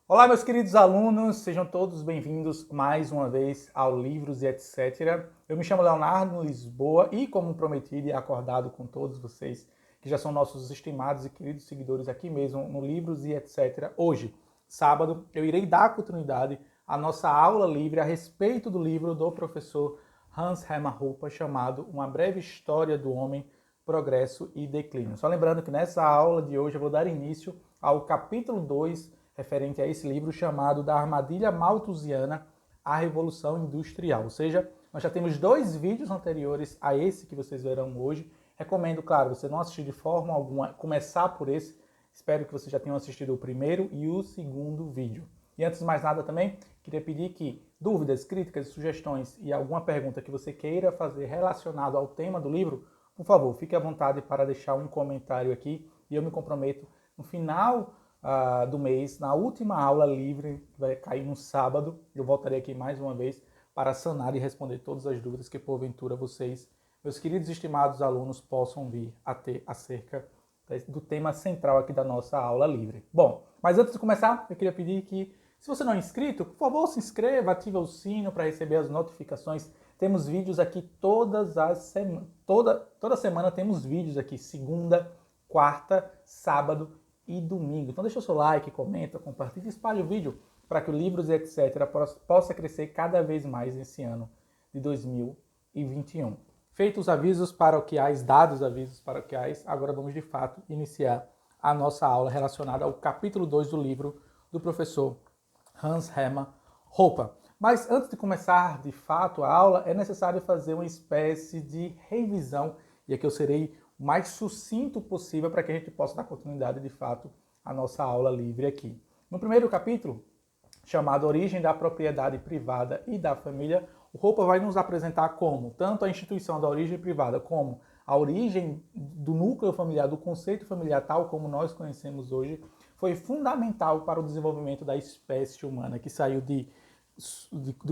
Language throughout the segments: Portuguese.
Olá, meus queridos alunos, sejam todos bem-vindos mais uma vez ao Livros e etc. Eu me chamo Leonardo Lisboa e, como prometido e acordado com todos vocês, que já são nossos estimados e queridos seguidores aqui mesmo no Livros e etc., hoje, sábado, eu irei dar continuidade à nossa aula livre a respeito do livro do professor Hans Hermann Hoppe, chamado Uma Breve História do Homem, Progresso e Declínio. Só lembrando que nessa aula de hoje eu vou dar início ao capítulo 2, referente a esse livro chamado Da Armadilha Malthusiana à Revolução Industrial. Ou seja, nós já temos 2 vídeos anteriores a esse que vocês verão hoje. Recomendo, claro, você não assistir de forma alguma, começar por esse. Espero que vocês já tenham assistido o primeiro e o segundo vídeo. E antes de mais nada também, queria pedir que dúvidas, críticas, sugestões e alguma pergunta que você queira fazer relacionado ao tema do livro, por favor, fique à vontade para deixar um comentário aqui e eu me comprometo no final do mês, na última aula livre, que vai cair no sábado, eu voltarei aqui mais uma vez para sanar e responder todas as dúvidas que porventura vocês, meus queridos e estimados alunos, possam vir a ter acerca do tema central aqui da nossa aula livre. Bom, mas antes de começar, eu queria pedir que, se você não é inscrito, por favor, se inscreva, ative o sino para receber as notificações. Temos vídeos aqui todas as semanas, toda semana temos vídeos aqui, segunda, quarta, sábado e domingo. Então deixa o seu like, comenta, compartilha, espalhe o vídeo para que o Livros e etc. possa crescer cada vez mais nesse ano de 2021. Feitos os avisos paroquiais, dados os avisos paroquiais, agora vamos de fato iniciar a nossa aula relacionada ao capítulo 2 do livro do professor Hans Hermann Hoppe. Mas antes de começar de fato a aula, é necessário fazer uma espécie de revisão, e aqui eu serei o mais sucinto possível para que a gente possa dar continuidade de fato à nossa aula livre aqui. No primeiro capítulo, chamado Origem da Propriedade Privada e da Família, o Hoppe vai nos apresentar como tanto a instituição da origem privada como a origem do núcleo familiar, do conceito familiar tal como nós conhecemos hoje, foi fundamental para o desenvolvimento da espécie humana, que saiu de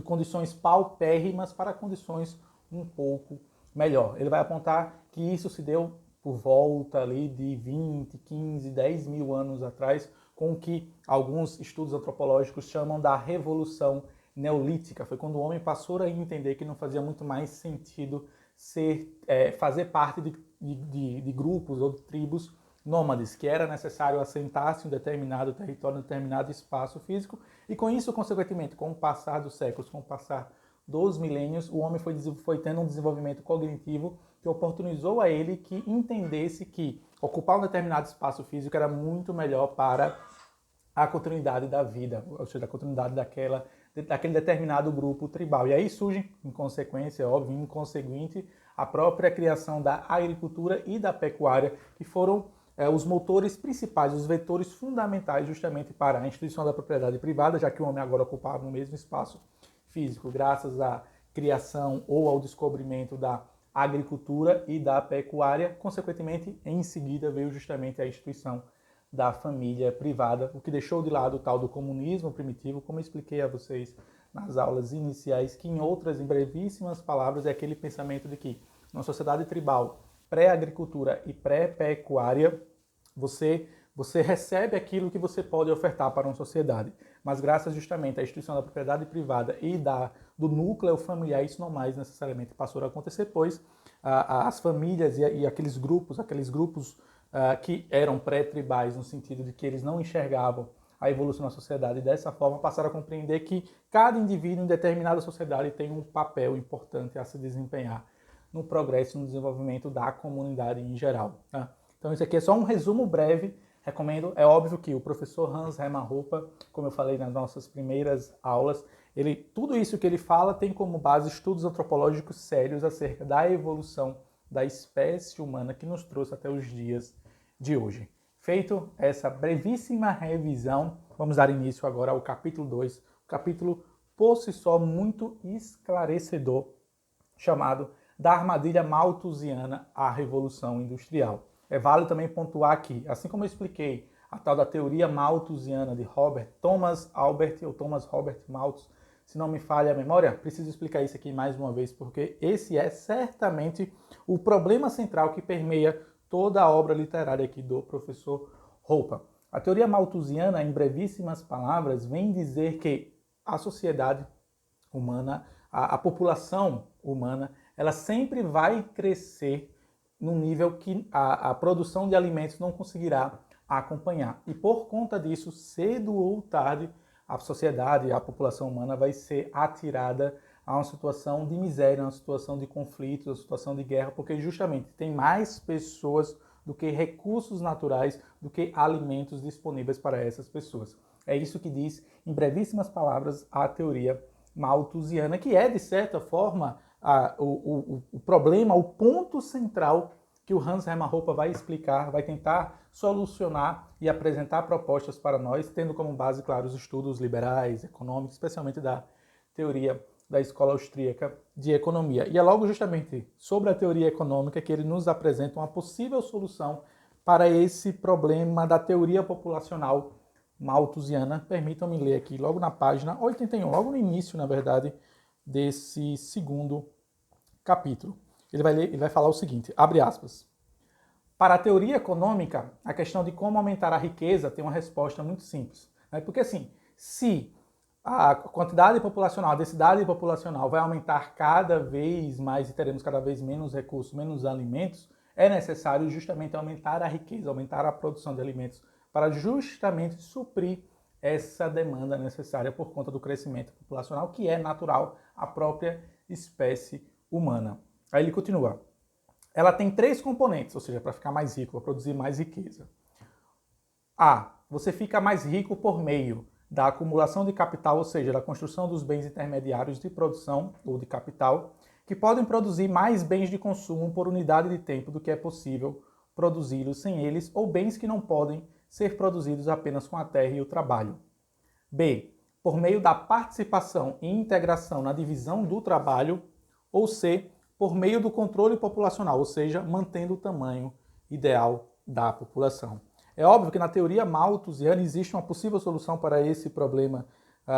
condições paupérrimas para condições um pouco melhor. Ele vai apontar que isso se deu por volta ali de 20, 15, 10 mil anos atrás, com o que alguns estudos antropológicos chamam da Revolução Neolítica. Foi quando o homem passou a entender que não fazia muito mais sentido fazer parte de grupos ou de tribos nômades, que era necessário assentar-se em um determinado território, em um determinado espaço físico, e com isso, consequentemente, com o passar dos séculos, com o passar dos milênios, o homem foi tendo um desenvolvimento cognitivo que oportunizou a ele que entendesse que ocupar um determinado espaço físico era muito melhor para a continuidade da vida, ou seja, a continuidade daquele determinado grupo tribal. E aí surge, em consequência, óbvio, inconsequente, a própria criação da agricultura e da pecuária, que foram os motores principais, os vetores fundamentais justamente para a instituição da propriedade privada, já que o homem agora ocupava o mesmo espaço físico, graças à criação ou ao descobrimento da agricultura e da pecuária. Consequentemente, em seguida veio justamente a instituição da família privada, o que deixou de lado o tal do comunismo primitivo, como eu expliquei a vocês nas aulas iniciais, que em outras, em brevíssimas palavras, é aquele pensamento de que numa sociedade tribal, pré-agricultura e pré-pecuária, você recebe aquilo que você pode ofertar para uma sociedade. Mas graças justamente à instituição da propriedade privada e do núcleo familiar, isso não mais necessariamente passou a acontecer, pois as famílias e aqueles grupos que eram pré-tribais, no sentido de que eles não enxergavam a evolução da sociedade dessa forma, passaram a compreender que cada indivíduo em determinada sociedade tem um papel importante a se desempenhar no progresso e no desenvolvimento da comunidade em geral. Tá? Então isso aqui é só um resumo breve, recomendo. É óbvio que o professor Hans Hermann Hoppe, como eu falei nas nossas primeiras aulas, tudo isso que ele fala tem como base estudos antropológicos sérios acerca da evolução da espécie humana que nos trouxe até os dias de hoje. Feito essa brevíssima revisão, vamos dar início agora ao capítulo 2, capítulo por si só muito esclarecedor, chamado Da Armadilha Malthusiana à Revolução Industrial. É válido também pontuar aqui, assim como eu expliquei a tal da teoria malthusiana de Thomas Robert Malthus, se não me falha a memória, preciso explicar isso aqui mais uma vez, porque esse é certamente o problema central que permeia toda a obra literária aqui do professor Hoppe. A teoria malthusiana, em brevíssimas palavras, vem dizer que a sociedade humana, a população humana, ela sempre vai crescer num nível que a produção de alimentos não conseguirá acompanhar. E por conta disso, cedo ou tarde, a sociedade, a população humana vai ser atirada a uma situação de miséria, uma situação de conflito, uma situação de guerra, porque justamente tem mais pessoas do que recursos naturais, do que alimentos disponíveis para essas pessoas. É isso que diz, em brevíssimas palavras, a teoria malthusiana, que é, de certa forma, o problema, o ponto central que o Hans Hermann Hoppe vai explicar, vai tentar solucionar e apresentar propostas para nós, tendo como base, claro, os estudos liberais, econômicos, especialmente da teoria da Escola Austríaca de Economia. E é logo justamente sobre a teoria econômica que ele nos apresenta uma possível solução para esse problema da teoria populacional malthusiana. Permitam-me ler aqui, logo na página 81, logo no início, na verdade, desse segundo capítulo. Ele vai falar o seguinte, abre aspas. Para a teoria econômica, a questão de como aumentar a riqueza tem uma resposta muito simples. Né? Porque assim, se a quantidade populacional, a densidade populacional vai aumentar cada vez mais e teremos cada vez menos recursos, menos alimentos, é necessário justamente aumentar a riqueza, aumentar a produção de alimentos para justamente suprir essa demanda necessária por conta do crescimento populacional, que é natural à própria espécie humana. Aí ele continua. Ela tem 3 componentes, ou seja, para ficar mais rico, para produzir mais riqueza. A. Você fica mais rico por meio da acumulação de capital, ou seja, da construção dos bens intermediários de produção ou de capital, que podem produzir mais bens de consumo por unidade de tempo do que é possível produzi-los sem eles, ou bens que não podem ser produzidos apenas com a terra e o trabalho. B. Por meio da participação e integração na divisão do trabalho, ou C. Por meio do controle populacional, ou seja, mantendo o tamanho ideal da população. É óbvio que na teoria malthusiana existe uma possível solução para esse problema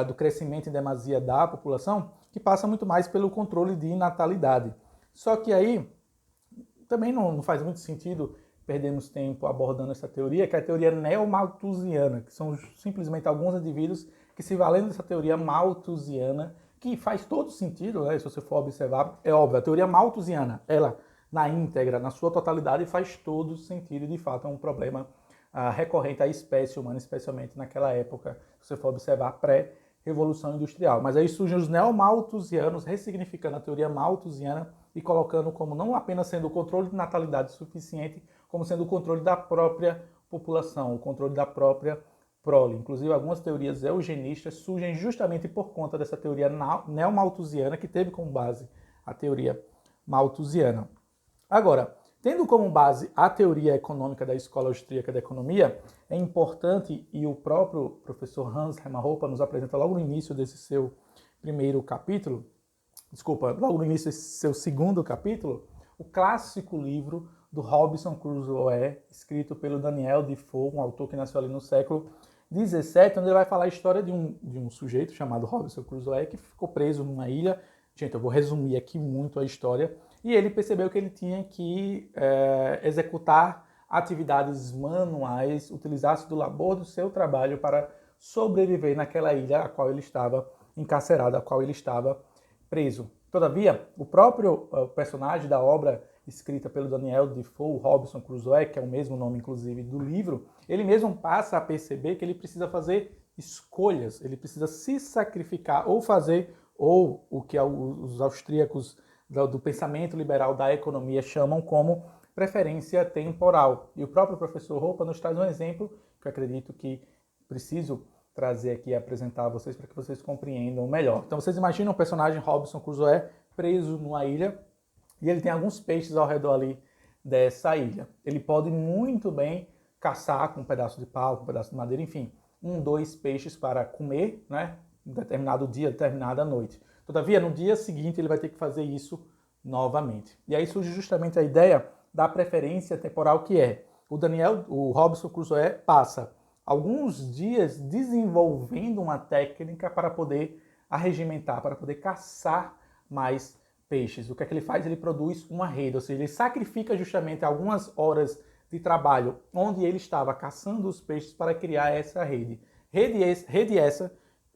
do crescimento em demasia da população, que passa muito mais pelo controle de natalidade. Só que aí também não faz muito sentido perdermos tempo abordando essa teoria, que é a teoria neomalthusiana, que são simplesmente alguns indivíduos que, se valendo dessa teoria malthusiana, que faz todo sentido, né? Se você for observar, é óbvio, a teoria malthusiana, ela na íntegra, na sua totalidade, faz todo sentido e de fato é um problema recorrente à espécie humana, especialmente naquela época, se você for observar, pré-revolução industrial. Mas aí surgem os neomalthusianos, ressignificando a teoria malthusiana e colocando como não apenas sendo o controle de natalidade suficiente, como sendo o controle da própria população, o controle da própria prole. Inclusive, algumas teorias eugenistas surgem justamente por conta dessa teoria neomalthusiana, que teve como base a teoria malthusiana. Agora, tendo como base a teoria econômica da Escola Austríaca de Economia, é importante, e o próprio professor Hans Hermann Hoppe nos apresenta logo no início desse seu primeiro capítulo, logo no início desse seu segundo capítulo, o clássico livro do Robinson Crusoe, escrito pelo Daniel Defoe, um autor que nasceu ali no século 17, onde ele vai falar a história de um sujeito chamado Robinson Crusoe, que ficou preso numa ilha. Gente, eu vou resumir aqui muito a história. E ele percebeu que ele tinha que executar atividades manuais, utilizar-se do labor do seu trabalho para sobreviver naquela ilha a qual ele estava encarcerado, a qual ele estava preso. Todavia, o próprio personagem da obra escrita pelo Daniel Defoe, Robinson Crusoe, que é o mesmo nome, inclusive, do livro, ele mesmo passa a perceber que ele precisa fazer escolhas, ele precisa se sacrificar ou fazer, ou o que os austríacos do pensamento liberal da economia chamam como preferência temporal. E o próprio professor Hoppe nos traz um exemplo que eu acredito que preciso trazer aqui e apresentar a vocês para que vocês compreendam melhor. Então vocês imaginam o personagem Robinson Crusoe preso numa ilha e ele tem alguns peixes ao redor ali dessa ilha. Ele pode muito bem caçar com um pedaço de pau, com um pedaço de madeira, enfim, 2 peixes para comer, né, em determinado dia, determinada noite. Todavia, no dia seguinte, ele vai ter que fazer isso novamente. E aí surge justamente a ideia da preferência temporal, que é o Robinson Crusoe passa alguns dias desenvolvendo uma técnica para poder arregimentar, para poder caçar mais peixes. O que é que ele faz? Ele produz uma rede, ou seja, ele sacrifica justamente algumas horas de trabalho onde ele estava caçando os peixes para criar essa rede. Rede essa,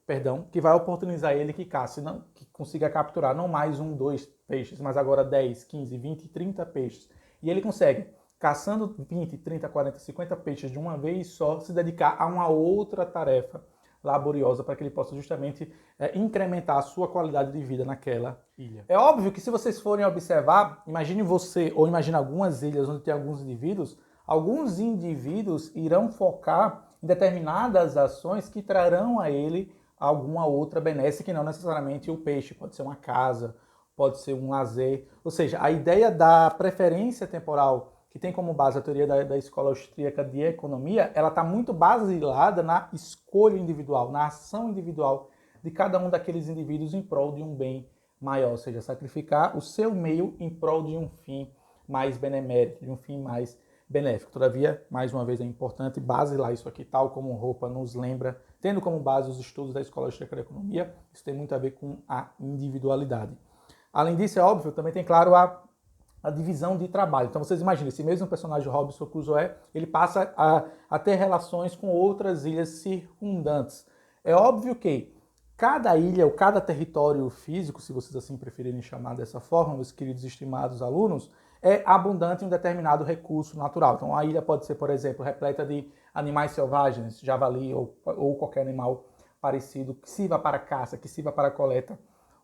perdão, que vai oportunizar ele que caça, não, que consiga capturar não mais 1, 2 peixes, mas agora 10, 15, 20, 30 peixes. E ele consegue, caçando 20, 30, 40, 50 peixes de uma vez só, se dedicar a uma outra tarefa laboriosa para que ele possa justamente incrementar a sua qualidade de vida naquela ilha. É óbvio que se vocês forem observar, imagine você, ou imagine algumas ilhas onde tem alguns indivíduos irão focar em determinadas ações que trarão a ele alguma outra benesse que não necessariamente o peixe, pode ser uma casa, pode ser um lazer. Ou seja, a ideia da preferência temporal, que tem como base a teoria da escola austríaca de economia, ela está muito baseada na escolha individual, na ação individual de cada um daqueles indivíduos em prol de um bem maior, ou seja, sacrificar o seu meio em prol de um fim mais benemérito, de um fim mais benéfico. Todavia, mais uma vez, é importante basilar isso aqui, tal como Roupa nos lembra, tendo como base os estudos da escola austríaca de economia, isso tem muito a ver com a individualidade. Além disso, é óbvio, também tem, claro, a divisão de trabalho. Então vocês imaginem, esse mesmo personagem Robinson Crusoe, ele passa a ter relações com outras ilhas circundantes. É óbvio que cada ilha ou cada território físico, se vocês assim preferirem chamar dessa forma, meus queridos e estimados alunos, é abundante em um determinado recurso natural. Então a ilha pode ser, por exemplo, repleta de animais selvagens, javali ou qualquer animal parecido, que sirva para caça, que sirva para coleta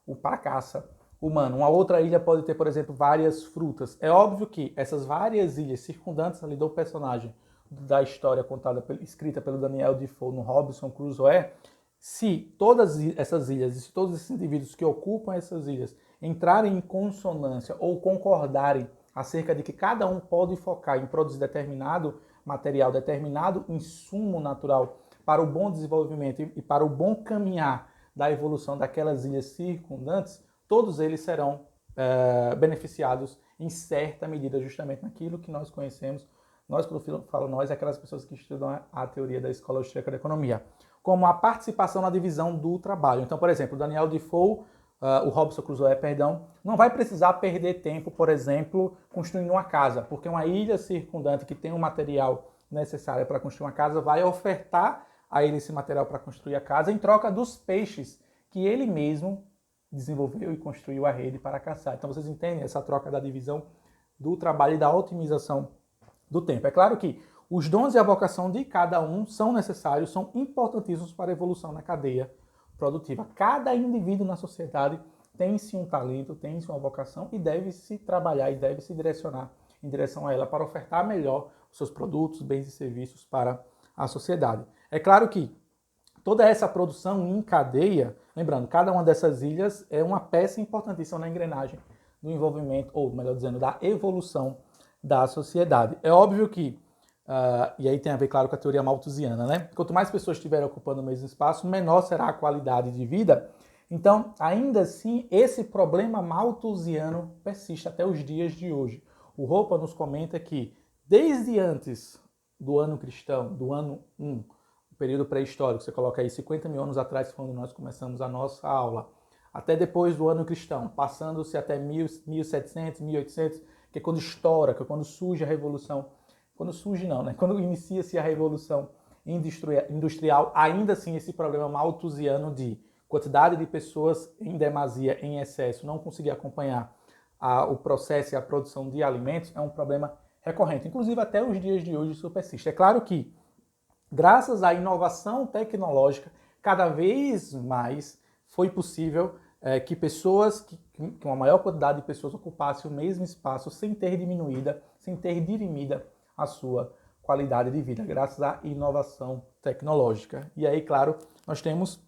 ou para caça humano. Uma outra ilha pode ter, por exemplo, várias frutas. É óbvio que essas várias ilhas circundantes ali do personagem da história contada, escrita pelo Daniel Defoe no Robinson Crusoe, se todas essas ilhas e se todos esses indivíduos que ocupam essas ilhas entrarem em consonância ou concordarem acerca de que cada um pode focar em produzir determinado material, determinado insumo natural para o bom desenvolvimento e para o bom caminhar da evolução daquelas ilhas circundantes, todos eles serão beneficiados em certa medida justamente naquilo que nós conhecemos. Nós, quando falo nós, é aquelas pessoas que estudam a teoria da escola austríaca de economia, como a participação na divisão do trabalho. Então, por exemplo, o Daniel Defoe, o Robinson Crusoe, perdão, não vai precisar perder tempo, por exemplo, construindo uma casa, porque uma ilha circundante que tem o material necessário para construir uma casa vai ofertar a ele esse material para construir a casa em troca dos peixes que ele mesmo desenvolveu e construiu a rede para caçar. Então vocês entendem essa troca da divisão do trabalho e da otimização do tempo. É claro que os dons e a vocação de cada um são necessários, são importantíssimos para a evolução na cadeia produtiva. Cada indivíduo na sociedade tem-se um talento, tem-se uma vocação e deve-se trabalhar e deve se direcionar em direção a ela para ofertar melhor os seus produtos, bens e serviços para a sociedade. É claro que toda essa produção em cadeia, lembrando, cada uma dessas ilhas é uma peça importantíssima na engrenagem do envolvimento, ou melhor dizendo, da evolução da sociedade. É óbvio que, e aí tem a ver, claro, com a teoria malthusiana, né? Quanto mais pessoas estiverem ocupando o mesmo espaço, menor será a qualidade de vida. Então, ainda assim, esse problema malthusiano persiste até os dias de hoje. O Roupa nos comenta que, desde antes do ano cristão, do ano 1, período pré-histórico, você coloca aí 50 mil anos atrás, quando nós começamos a nossa aula, até depois do ano cristão, passando-se até 1700, 1800, que é quando estoura, que é quando surge a Revolução, quando surge não, né? Quando inicia-se a Revolução Industrial, ainda assim esse problema malthusiano de quantidade de pessoas em demasia, em excesso, não conseguir acompanhar o processo e a produção de alimentos é um problema recorrente. Inclusive até os dias de hoje isso persiste. É claro que graças à inovação tecnológica, cada vez mais foi possível que pessoas, que uma maior quantidade de pessoas ocupasse o mesmo espaço sem ter diminuída, sem ter dirimida a sua qualidade de vida, graças à inovação tecnológica. E aí, claro, nós temos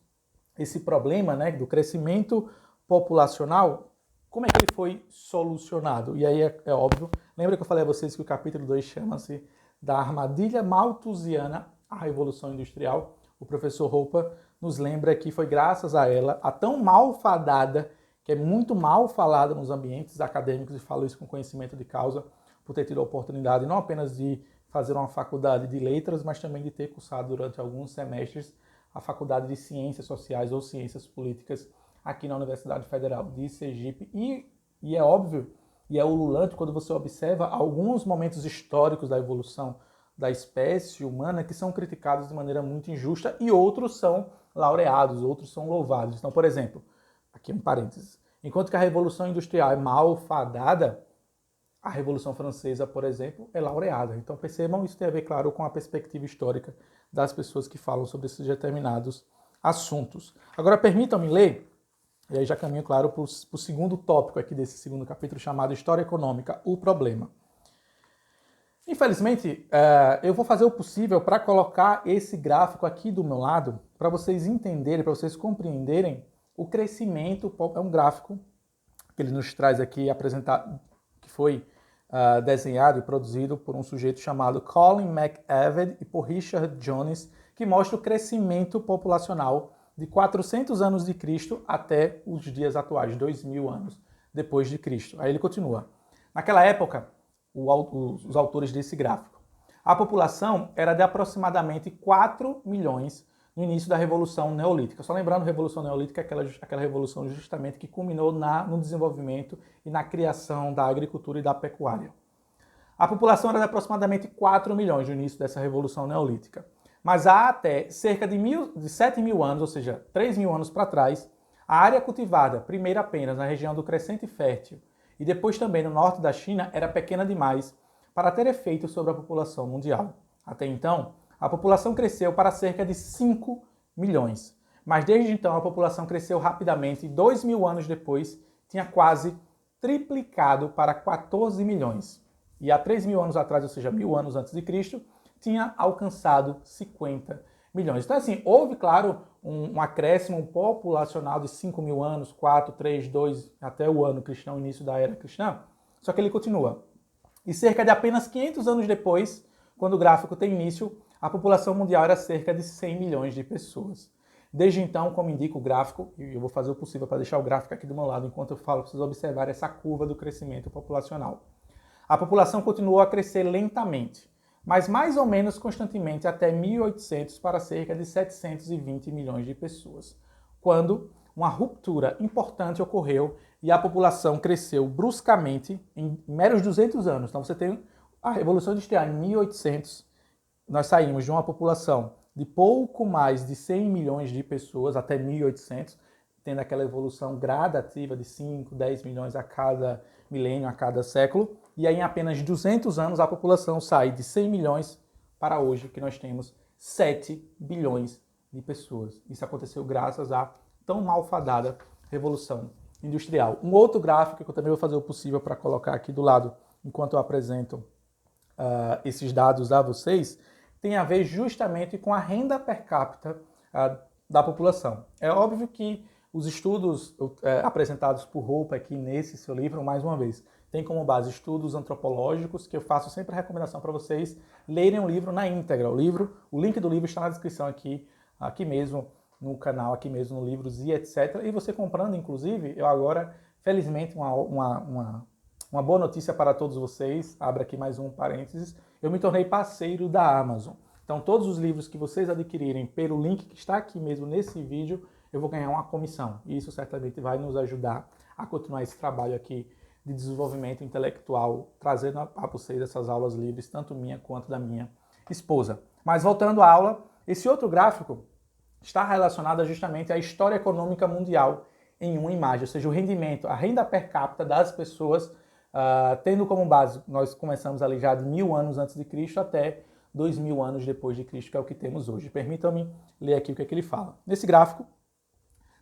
esse problema, né, do crescimento populacional. Como é que ele foi solucionado? E aí é óbvio, lembra que eu falei a vocês que o capítulo 2 chama-se da armadilha malthusiana à Revolução Industrial. O professor Roupa nos lembra que foi graças a ela, a tão malfadada, que é muito mal falada nos ambientes acadêmicos, e falo isso com conhecimento de causa, por ter tido a oportunidade não apenas de fazer uma faculdade de letras, mas também de ter cursado durante alguns semestres a faculdade de Ciências Sociais ou Ciências Políticas aqui na Universidade Federal de Sergipe. E é óbvio e é ululante quando você observa alguns momentos históricos da evolução da espécie humana que são criticados de maneira muito injusta e outros são laureados, outros são louvados. Então, por exemplo, aqui um parênteses, enquanto que a Revolução Industrial é malfadada, a Revolução Francesa, por exemplo, é laureada. Então percebam, isso tem a ver, claro, com a perspectiva histórica das pessoas que falam sobre esses determinados assuntos. Agora permitam-me ler, e aí já caminho, claro, para o segundo tópico aqui desse segundo capítulo, chamado História Econômica, o problema. Infelizmente, eu vou fazer o possível para colocar esse gráfico aqui do meu lado, para vocês entenderem, para vocês compreenderem o crescimento. É um gráfico que ele nos traz aqui, apresentado, que foi desenhado e produzido por um sujeito chamado Colin McEvad e por Richard Jones, que mostra o crescimento populacional de 400 anos de Cristo até os dias atuais, 2000 anos depois de Cristo. Aí ele continua. Naquela época, os autores desse gráfico, a população era de aproximadamente 4 milhões no início da Revolução Neolítica. Só lembrando, Revolução Neolítica é aquela revolução justamente que culminou no desenvolvimento e na criação da agricultura e da pecuária. A população era de aproximadamente 4 milhões no início dessa Revolução Neolítica. Mas há até cerca de 7 mil anos, ou seja, 3 mil anos para trás, a área cultivada, primeiro apenas na região do Crescente Fértil e depois também no norte da China, era pequena demais para ter efeito sobre a população mundial. Até então, a população cresceu para cerca de 5 milhões. Mas desde então a população cresceu rapidamente e 2 mil anos depois tinha quase triplicado para 14 milhões. E há 3 mil anos atrás, ou seja, 1000 anos antes de Cristo, tinha alcançado 50 milhões. Então, assim, houve, claro, um acréscimo populacional de 5 mil anos, 4, 3, 2, até o ano cristão, início da era cristã. Só que ele continua. E cerca de apenas 500 anos depois, quando o gráfico tem início, a população mundial era cerca de 100 milhões de pessoas. Desde então, como indica o gráfico, e eu vou fazer o possível para deixar o gráfico aqui do meu lado enquanto eu falo, para vocês observarem essa curva do crescimento populacional. A população continuou a crescer lentamente, mas mais ou menos constantemente até 1800 para cerca de 720 milhões de pessoas, quando uma ruptura importante ocorreu e a população cresceu bruscamente em meros 200 anos. Então você tem a Revolução Industrial em 1800, nós saímos de uma população de pouco mais de 100 milhões de pessoas até 1800, tendo aquela evolução gradativa de 5, 10 milhões a cada milênio, a cada século, e aí em apenas 200 anos a população sai de 100 milhões para hoje, que nós temos 7 bilhões de pessoas. Isso aconteceu graças à tão malfadada Revolução Industrial. Um outro gráfico que eu também vou fazer o possível para colocar aqui do lado, enquanto eu apresento esses dados a vocês, tem a ver justamente com a renda per capita da população. É óbvio que os estudos apresentados por Hope aqui nesse seu livro, mais uma vez, tem como base estudos antropológicos, que eu faço sempre a recomendação para vocês lerem o livro na íntegra. O link do livro está na descrição aqui mesmo no canal, aqui mesmo no Livros e etc. E você comprando, inclusive, eu agora, felizmente, uma boa notícia para todos vocês, abro aqui mais um parênteses, eu me tornei parceiro da Amazon. Então todos os livros que vocês adquirirem pelo link que está aqui mesmo nesse vídeo, eu vou ganhar uma comissão. E isso certamente vai nos ajudar a continuar esse trabalho aqui de desenvolvimento intelectual, trazendo a vocês essas aulas livres, tanto minha quanto da minha esposa. Mas voltando à aula, esse outro gráfico está relacionado justamente à história econômica mundial em uma imagem, ou seja, o rendimento, a renda per capita das pessoas, tendo como base, nós começamos ali já de 1000 anos antes de Cristo até 2000 anos depois de Cristo, que é o que temos hoje. Permitam-me ler aqui o que é que ele fala. Nesse gráfico,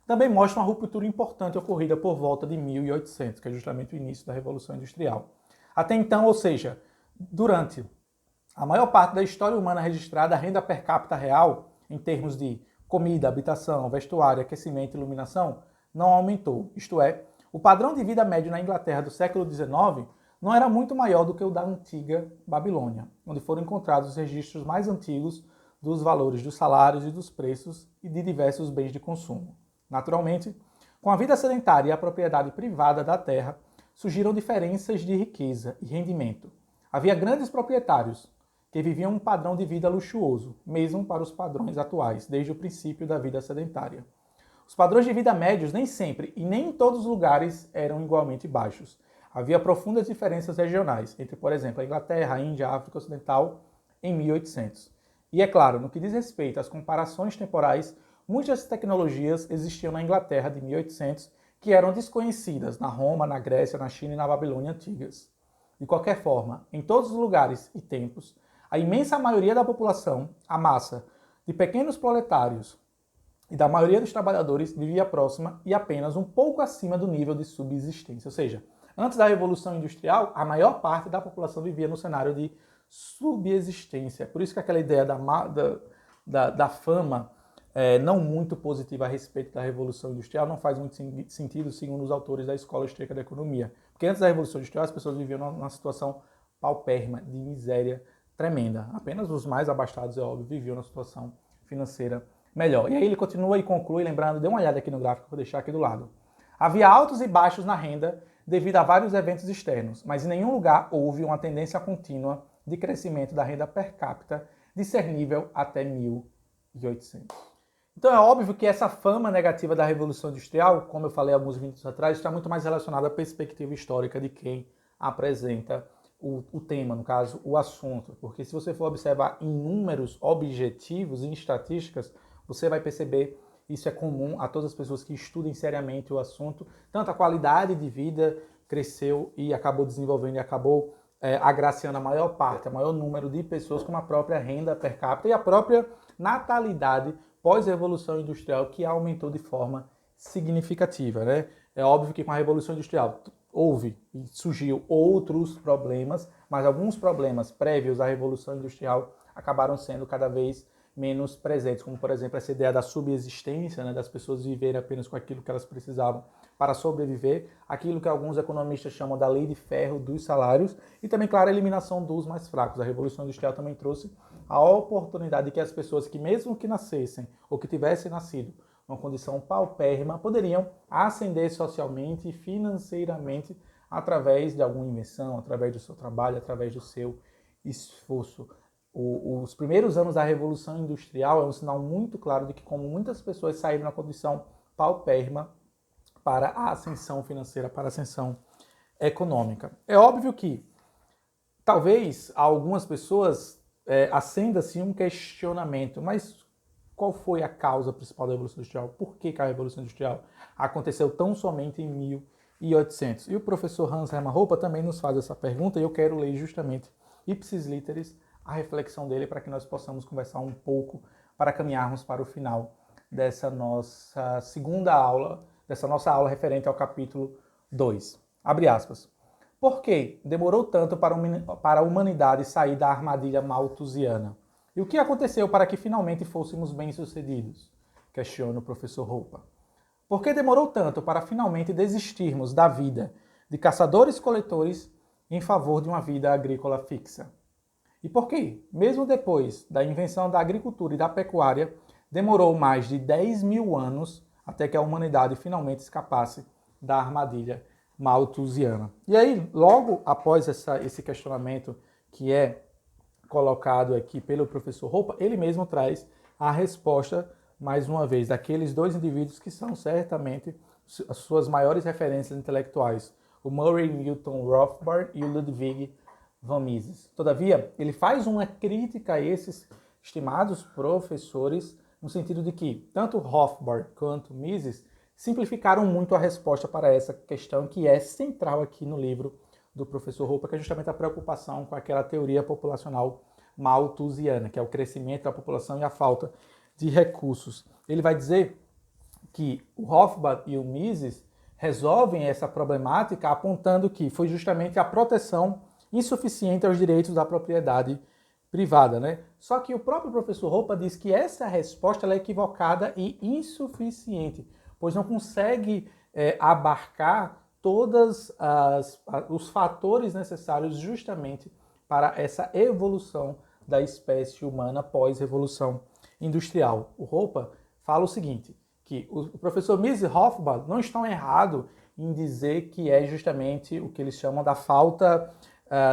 também mostra uma ruptura importante ocorrida por volta de 1800, que é justamente o início da Revolução Industrial. Até então, ou seja, durante a maior parte da história humana registrada, a renda per capita real, em termos de comida, habitação, vestuário, aquecimento e iluminação, não aumentou. Isto é, o padrão de vida médio na Inglaterra do século XIX não era muito maior do que o da antiga Babilônia, onde foram encontrados os registros mais antigos dos valores dos salários e dos preços e de diversos bens de consumo. Naturalmente, com a vida sedentária e a propriedade privada da terra, surgiram diferenças de riqueza e rendimento. Havia grandes proprietários que viviam um padrão de vida luxuoso, mesmo para os padrões atuais, desde o princípio da vida sedentária. Os padrões de vida médios nem sempre e nem em todos os lugares eram igualmente baixos. Havia profundas diferenças regionais entre, por exemplo, a Inglaterra, a Índia, a África Ocidental em 1800. E é claro, no que diz respeito às comparações temporais, muitas tecnologias existiam na Inglaterra de 1800 que eram desconhecidas na Roma, na Grécia, na China e na Babilônia antigas. De qualquer forma, em todos os lugares e tempos, a imensa maioria da população, a massa de pequenos proletários e da maioria dos trabalhadores vivia próxima e apenas um pouco acima do nível de subsistência. Ou seja, antes da Revolução Industrial, a maior parte da população vivia no cenário de subsistência. Por isso que aquela ideia da fama não muito positiva a respeito da Revolução Industrial não faz muito sentido, segundo os autores da Escola Austríaca da Economia. Porque antes da Revolução Industrial, as pessoas viviam numa situação paupérrima, de miséria tremenda. Apenas os mais abastados, é óbvio, viviam numa situação financeira melhor. E aí ele continua e conclui, lembrando, dê uma olhada aqui no gráfico, vou deixar aqui do lado. Havia altos e baixos na renda devido a vários eventos externos, mas em nenhum lugar houve uma tendência contínua de crescimento da renda per capita discernível até 1800. Então é óbvio que essa fama negativa da Revolução Industrial, como eu falei alguns minutos atrás, está muito mais relacionada à perspectiva histórica de quem apresenta o tema, no caso, o assunto. Porque se você for observar em números objetivos, em estatísticas, você vai perceber, isso é comum a todas as pessoas que estudem seriamente o assunto, tanto a qualidade de vida cresceu e acabou desenvolvendo e acabou agraciando a maior parte, o maior número de pessoas, como a própria renda per capita e a própria natalidade pós-revolução industrial, que aumentou de forma significativa, né? É óbvio que com a Revolução Industrial houve e surgiu outros problemas, mas alguns problemas prévios à Revolução Industrial acabaram sendo cada vez menos presentes, como por exemplo essa ideia da subsistência, né, das pessoas viverem apenas com aquilo que elas precisavam para sobreviver, aquilo que alguns economistas chamam da lei de ferro dos salários e também, claro, a eliminação dos mais fracos. A Revolução Industrial também trouxe a oportunidade de que as pessoas que mesmo que nascessem ou que tivessem nascido numa condição paupérrima poderiam ascender socialmente e financeiramente através de alguma invenção, através do seu trabalho, através do seu esforço. Os primeiros anos da Revolução Industrial é um sinal muito claro de que como muitas pessoas saíram na condição paupérrima para a ascensão financeira, para a ascensão econômica. É óbvio que talvez a algumas pessoas acenda-se um questionamento, mas qual foi a causa principal da Revolução Industrial? Por que a Revolução Industrial aconteceu tão somente em 1800? E o professor Hans Hermann Hoppe também nos faz essa pergunta e eu quero ler justamente ipsis literis a reflexão dele para que nós possamos conversar um pouco para caminharmos para o final dessa nossa segunda aula, dessa nossa aula referente ao capítulo 2. Abre aspas. Por que demorou tanto para a humanidade sair da armadilha malthusiana? E o que aconteceu para que finalmente fôssemos bem-sucedidos? Questiona o professor Hoppe. Por que demorou tanto para finalmente desistirmos da vida de caçadores-coletores em favor de uma vida agrícola fixa? E por que, mesmo depois da invenção da agricultura e da pecuária, demorou mais de 10 mil anos até que a humanidade finalmente escapasse da armadilha malthusiana? E aí, logo após esse questionamento que é colocado aqui pelo professor Hoppe, ele mesmo traz a resposta, mais uma vez, daqueles dois indivíduos que são certamente as suas maiores referências intelectuais, o Murray Milton Rothbard e o Ludwig von Mises. Todavia, ele faz uma crítica a esses estimados professores, no sentido de que tanto Rothbard quanto Mises simplificaram muito a resposta para essa questão que é central aqui no livro do professor Hoppe, que é justamente a preocupação com aquela teoria populacional malthusiana, que é o crescimento da população e a falta de recursos. Ele vai dizer que o Rothbard e o Mises resolvem essa problemática apontando que foi justamente a proteção insuficiente aos direitos da propriedade privada, né? Só que o próprio professor Hoppe diz que essa resposta ela é equivocada e insuficiente, pois não consegue abarcar todos os fatores necessários justamente para essa evolução da espécie humana pós-revolução industrial. O Hoppe fala o seguinte, que o professor Mises e Rothbard não estão errados em dizer que é justamente o que eles chamam da falta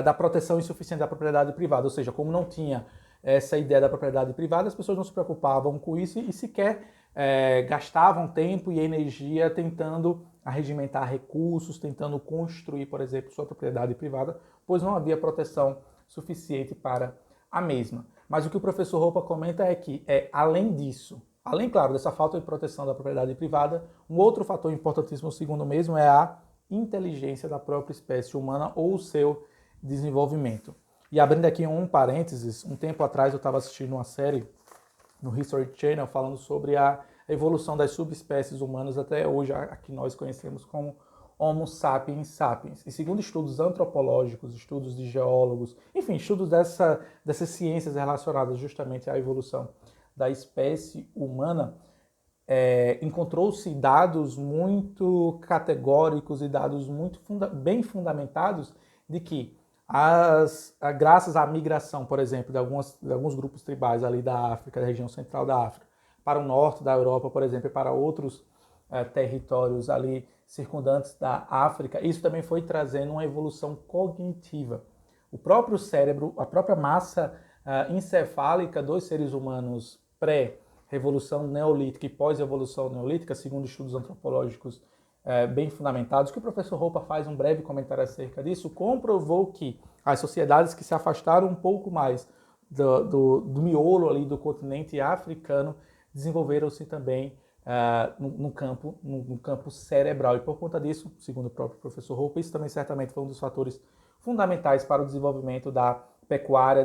da proteção insuficiente da propriedade privada, ou seja, como não tinha essa ideia da propriedade privada, as pessoas não se preocupavam com isso e sequer gastavam tempo e energia tentando arregimentar recursos, tentando construir, por exemplo, sua propriedade privada, pois não havia proteção suficiente para a mesma. Mas o que o professor Roupa comenta é que, além disso, além, claro, dessa falta de proteção da propriedade privada, um outro fator importantíssimo, segundo o mesmo, é a inteligência da própria espécie humana ou o seu desenvolvimento. E abrindo aqui um parênteses, um tempo atrás eu estava assistindo uma série no History Channel falando sobre a evolução das subespécies humanas até hoje, a que nós conhecemos como Homo sapiens sapiens. E segundo estudos antropológicos, estudos de geólogos, enfim, estudos dessas ciências relacionadas justamente à evolução da espécie humana, encontrou-se dados muito categóricos e dados muito bem fundamentados de que graças à migração, por exemplo, de alguns grupos tribais ali da África, da região central da África, para o norte da Europa, por exemplo, e para outros territórios ali circundantes da África, isso também foi trazendo uma evolução cognitiva. O próprio cérebro, a própria massa encefálica dos seres humanos pré-revolução neolítica e pós-evolução neolítica, segundo estudos antropológicos bem fundamentados, que o professor Roupa faz um breve comentário acerca disso, comprovou que as sociedades que se afastaram um pouco mais do miolo ali do continente africano desenvolveram-se também no campo cerebral. E por conta disso, segundo o próprio professor Roupa, isso também certamente foi um dos fatores fundamentais para o desenvolvimento da pecuária,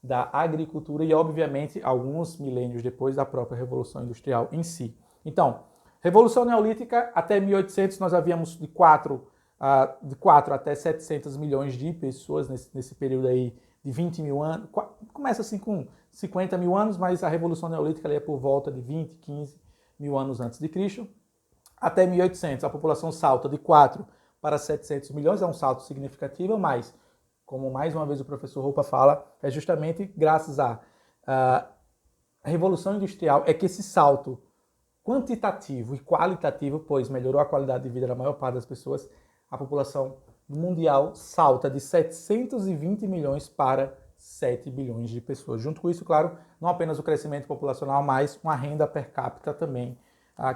da agricultura e, obviamente, alguns milênios depois da própria Revolução Industrial em si. Então, Revolução Neolítica, até 1800 nós havíamos de 4 até 700 milhões de pessoas nesse período aí de 20 mil anos. Começa assim com 50 mil anos, mas a Revolução Neolítica é por volta de 20, 15 mil anos antes de Cristo. Até 1800 a população salta de 4 para 700 milhões, é um salto significativo, mas, como mais uma vez o professor Roupa fala, é justamente graças à Revolução Industrial é que esse salto quantitativo e qualitativo, pois melhorou a qualidade de vida da maior parte das pessoas, a população mundial salta de 720 milhões para 7 bilhões de pessoas. Junto com isso, claro, não apenas o crescimento populacional, mas uma renda per capita também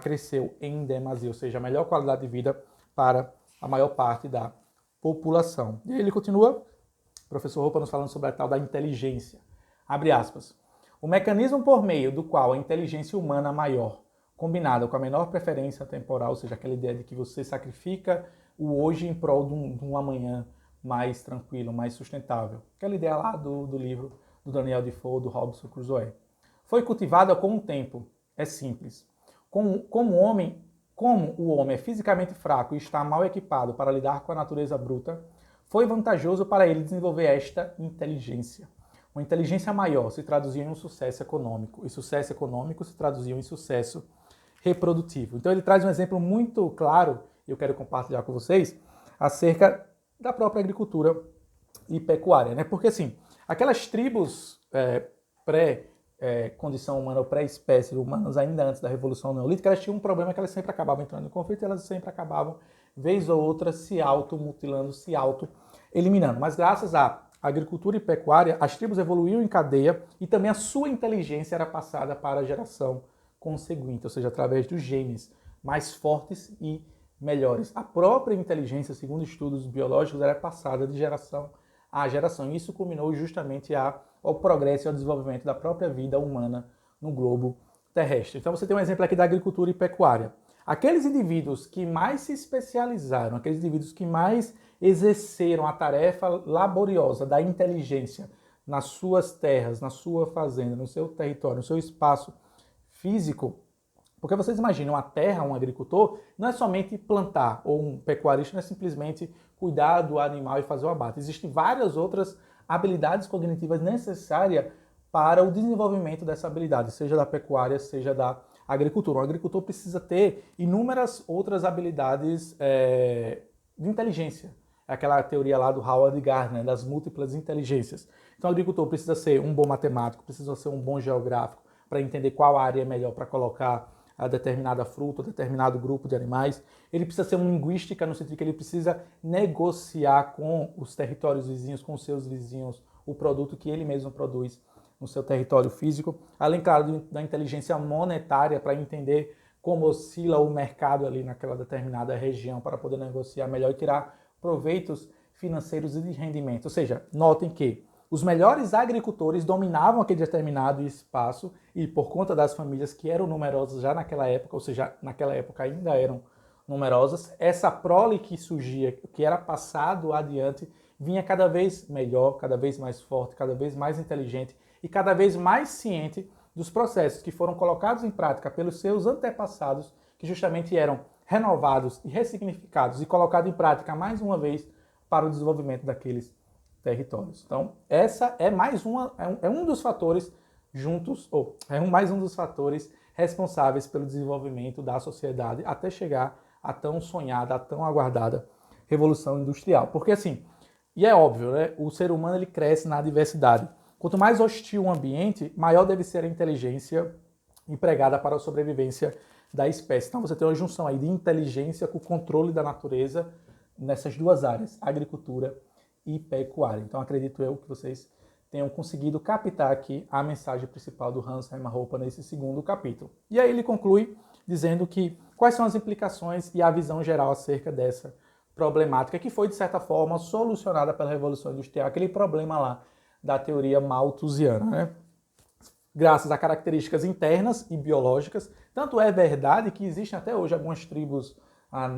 cresceu em demasia, ou seja, a melhor qualidade de vida para a maior parte da população. E ele continua, o professor Roupa nos falando sobre a tal da inteligência. Abre aspas. O mecanismo por meio do qual a inteligência humana maior, combinada com a menor preferência temporal, ou seja, aquela ideia de que você sacrifica o hoje em prol de um amanhã mais tranquilo, mais sustentável. Aquela ideia lá do livro do Daniel Defoe, do Robinson Crusoe. Foi cultivada com o tempo. É simples. Como o homem é fisicamente fraco e está mal equipado para lidar com a natureza bruta, foi vantajoso para ele desenvolver esta inteligência. Uma inteligência maior se traduzia em um sucesso econômico, e sucesso econômico se traduzia em sucesso reprodutivo. Então ele traz um exemplo muito claro, e eu quero compartilhar com vocês, acerca da própria agricultura e pecuária, né? Porque assim, aquelas tribos pré-condição humana ou pré-espécie humanas, ainda antes da Revolução Neolítica, elas tinham um problema que elas sempre acabavam entrando em conflito, e elas sempre acabavam, vez ou outra, se automutilando, se auto-eliminando. Mas graças à agricultura e pecuária, as tribos evoluíam em cadeia e também a sua inteligência era passada para a geração conseguinte, ou seja, através dos genes mais fortes e melhores. A própria inteligência, segundo estudos biológicos, era passada de geração a geração. E isso culminou justamente ao progresso e ao desenvolvimento da própria vida humana no globo terrestre. Então você tem um exemplo aqui da agricultura e pecuária. Aqueles indivíduos que mais se especializaram, aqueles indivíduos que mais exerceram a tarefa laboriosa da inteligência nas suas terras, na sua fazenda, no seu território, no seu espaço físico, porque vocês imaginam, a terra, um agricultor, não é somente plantar, ou um pecuarista não é simplesmente cuidar do animal e fazer o abate. Existem várias outras habilidades cognitivas necessárias para o desenvolvimento dessa habilidade, seja da pecuária, seja da agricultura. O agricultor precisa ter inúmeras outras habilidades de inteligência. É aquela teoria lá do Howard Gardner, das múltiplas inteligências. Então o agricultor precisa ser um bom matemático, precisa ser um bom geográfico, para entender qual área é melhor para colocar a determinada fruta, determinado grupo de animais. Ele precisa ser um linguística, no sentido que ele precisa negociar com os territórios vizinhos, com os seus vizinhos, o produto que ele mesmo produz no seu território físico, além, claro, da inteligência monetária para entender como oscila o mercado ali naquela determinada região para poder negociar melhor e tirar proveitos financeiros e de rendimento. Ou seja, notem que os melhores agricultores dominavam aquele determinado espaço e por conta das famílias que eram numerosas já naquela época, ou seja, naquela época ainda eram numerosas, essa prole que surgia, que era passado adiante, vinha cada vez melhor, cada vez mais forte, cada vez mais inteligente e cada vez mais ciente dos processos que foram colocados em prática pelos seus antepassados, que justamente eram renovados e ressignificados e colocados em prática mais uma vez para o desenvolvimento daqueles territórios. Então, essa é um dos fatores juntos, mais um dos fatores responsáveis pelo desenvolvimento da sociedade até chegar à tão sonhada, à tão aguardada Revolução Industrial. Porque assim, e é óbvio, né? O ser humano ele cresce na diversidade. Quanto mais hostil o ambiente, maior deve ser a inteligência empregada para a sobrevivência da espécie. Então você tem uma junção aí de inteligência com o controle da natureza nessas duas áreas, agricultura e pecuária. Então acredito eu que vocês tenham conseguido captar aqui a mensagem principal do Hans Hermann Hoppe nesse segundo capítulo. E aí ele conclui dizendo que quais são as implicações e a visão geral acerca dessa problemática que foi, de certa forma, solucionada pela Revolução Industrial, aquele problema lá da teoria malthusiana, né? Graças a características internas e biológicas. Tanto é verdade que existem até hoje algumas tribos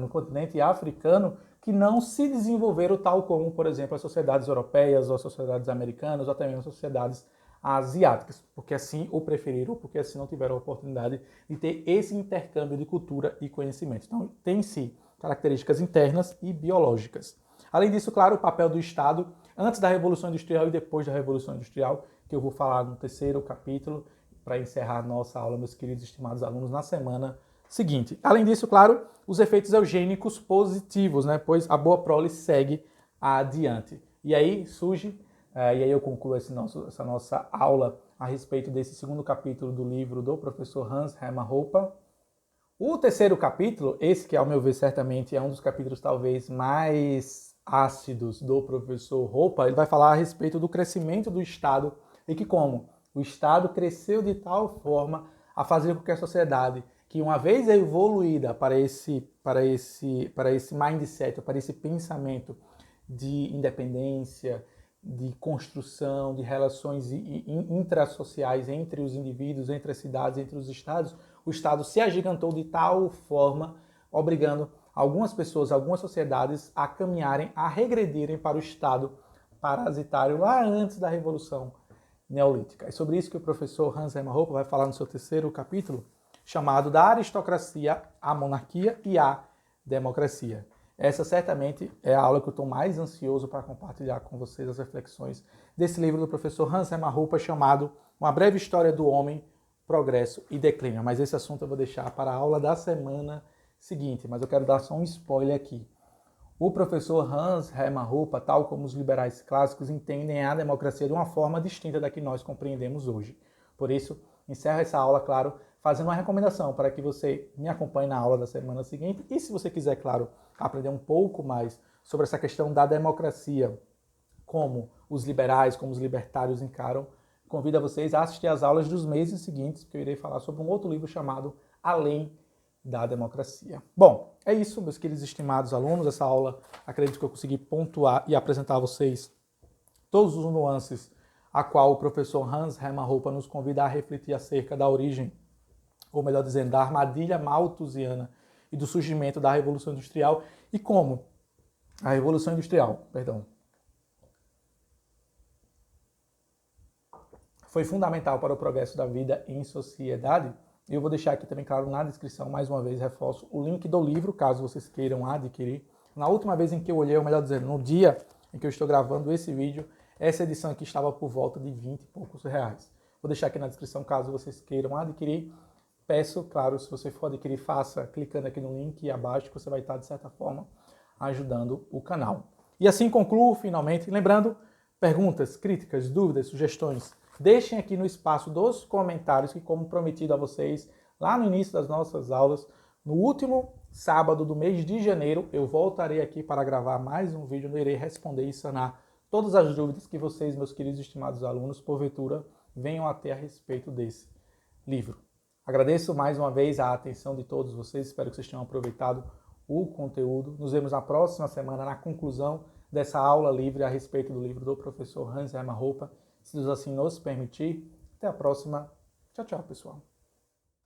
no continente africano que não se desenvolveram tal como, por exemplo, as sociedades europeias, ou as sociedades americanas, ou até mesmo as sociedades asiáticas, porque assim o preferiram, porque assim não tiveram a oportunidade de ter esse intercâmbio de cultura e conhecimento. Então, tem sim características internas e biológicas. Além disso, claro, o papel do Estado antes da Revolução Industrial e depois da Revolução Industrial, que eu vou falar no terceiro capítulo, para encerrar nossa aula, meus queridos e estimados alunos, na semana seguinte. Além disso, claro, os efeitos eugênicos positivos, né? Pois a boa prole segue adiante. E aí surge, e aí eu concluo essa nossa aula a respeito desse segundo capítulo do livro do professor Hans Hermann Hoppe. O terceiro capítulo, esse que ao meu ver certamente é um dos capítulos talvez mais ácidos do professor Hoppe, ele vai falar a respeito do crescimento do Estado e que como o Estado cresceu de tal forma a fazer com que a sociedade, que uma vez evoluída para esse mindset, para esse pensamento de independência, de construção, de relações intrasociais entre os indivíduos, entre as cidades, entre os estados, o Estado se agigantou de tal forma, obrigando algumas pessoas, algumas sociedades a caminharem, a regredirem para o Estado parasitário lá antes da Revolução Neolítica. É sobre isso que o professor Hans Hermann Hoppe vai falar no seu terceiro capítulo, chamado da aristocracia, a monarquia e a democracia. Essa certamente é a aula que eu estou mais ansioso para compartilhar com vocês as reflexões desse livro do professor Hans Hermann Hoppe chamado Uma Breve História do Homem, Progresso e Declínio. Mas esse assunto eu vou deixar para a aula da semana seguinte, mas eu quero dar só um spoiler aqui. O professor Hans Hermann Hoppe, tal como os liberais clássicos, entendem a democracia de uma forma distinta da que nós compreendemos hoje. Por isso, encerro essa aula, claro, fazendo uma recomendação para que você me acompanhe na aula da semana seguinte. E se você quiser, claro, aprender um pouco mais sobre essa questão da democracia, como os liberais, como os libertários encaram, convido a vocês a assistir às aulas dos meses seguintes, porque eu irei falar sobre um outro livro chamado Além da Democracia. Bom, é isso, meus queridos e estimados alunos. Essa aula, acredito que eu consegui pontuar e apresentar a vocês todos os nuances a qual o professor Hans Hermann Hoppe nos convida a refletir acerca da origem, ou melhor dizendo, da armadilha malthusiana e do surgimento da Revolução Industrial e como a Revolução Industrial, foi fundamental para o progresso da vida em sociedade. Eu vou deixar aqui também, claro, na descrição, mais uma vez, reforço o link do livro, caso vocês queiram adquirir. Na última vez em que eu olhei, ou melhor dizendo, no dia em que eu estou gravando esse vídeo, essa edição aqui estava por volta de 20 e poucos reais. Vou deixar aqui na descrição, caso vocês queiram adquirir. Peço, claro, se você for adquirir, faça clicando aqui no link abaixo, que você vai estar, de certa forma, ajudando o canal. E assim concluo, finalmente, lembrando, perguntas, críticas, dúvidas, sugestões, deixem aqui no espaço dos comentários, que como prometido a vocês, lá no início das nossas aulas, no último sábado do mês de janeiro, eu voltarei aqui para gravar mais um vídeo, onde eu irei responder e sanar todas as dúvidas que vocês, meus queridos e estimados alunos, porventura, venham a ter a respeito desse livro. Agradeço mais uma vez a atenção de todos vocês, espero que vocês tenham aproveitado o conteúdo. Nos vemos na próxima semana, na conclusão dessa aula livre a respeito do livro do professor Hans Hermann Hoppe, se Deus assim nos permitir. Até a próxima. Tchau, tchau, pessoal.